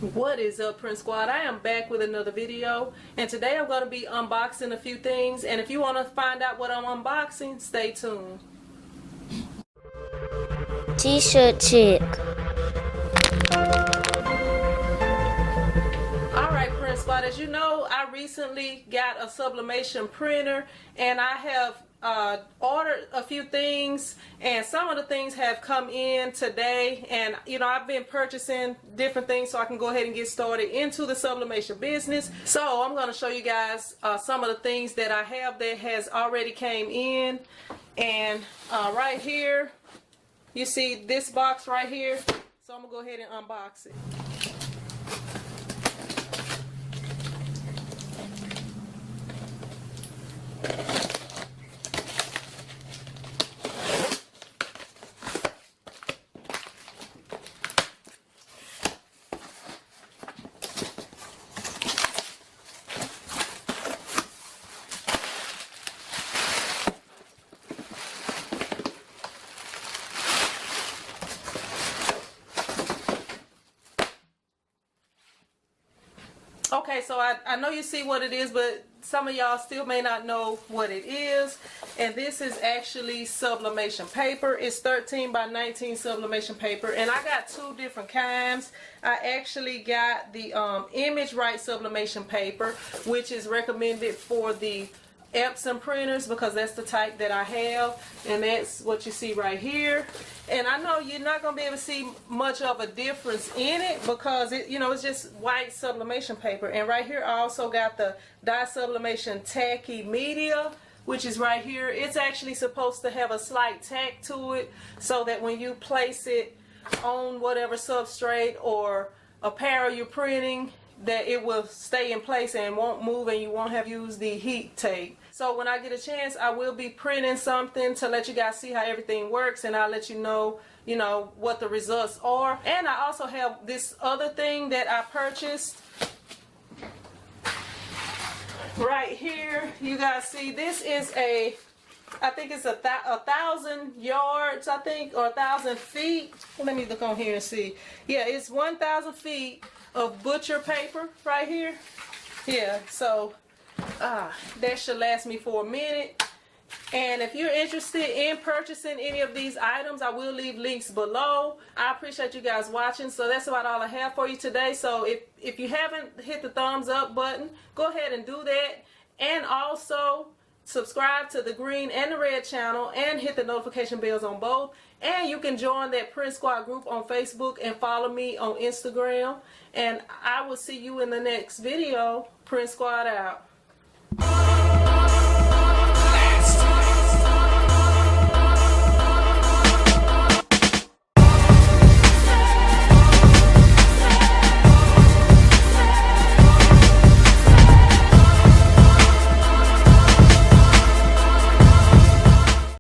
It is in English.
What is up, Prince Squad? I am back with another video, and today I'm going to be unboxing a few things, and if you want to find out what I'm unboxing, stay tuned. T-shirt chick. Alright, Prince Squad, as you know, I recently got a sublimation printer, and I have ordered a few things, and some of the things have come in today. And you know, I've been purchasing different things so I can go ahead and get started into the sublimation business. So I'm going to show you guys some of the things that I have that has already came in. And right here you see this box right here, so I'm gonna go ahead and unbox it. Okay, so I know you see what it is, but some of y'all still may not know what it is. And this is actually sublimation paper. It's 13 by 19 sublimation paper, and I got two different kinds. I actually got the image right sublimation paper, which is recommended for the Epson printers because that's the type that I have, and that's what you see right here. And I know you're not going to be able to see much of a difference in it because it, you know, it's just white sublimation paper. And right here I also got the dye sublimation tacky media, which is right here. It's actually supposed to have a slight tack to it so that when you place it on whatever substrate or apparel you're printing, that it will stay in place and won't move, and you won't have used the heat tape. So when I get a chance, I will be printing something to let you guys see how everything works, and I'll let you know what the results are. And I also have this other thing that I purchased right here. You guys see, this is I think it's a 1,000 yards, I think, or 1,000 feet. Let me look on here and see. Yeah, it's 1,000 feet of butcher paper right here. Yeah, so that should last me for a minute. And if you're interested in purchasing any of these items, I will leave links below. I appreciate you guys watching. So that's about all I have for you today. So if you haven't hit the thumbs up button, go ahead and do that. And also subscribe to the green and the red channel and hit the notification bells on both. And you can join that Prince Squad group on Facebook and follow me on Instagram. And I will see you in the next video. Prince Squad out.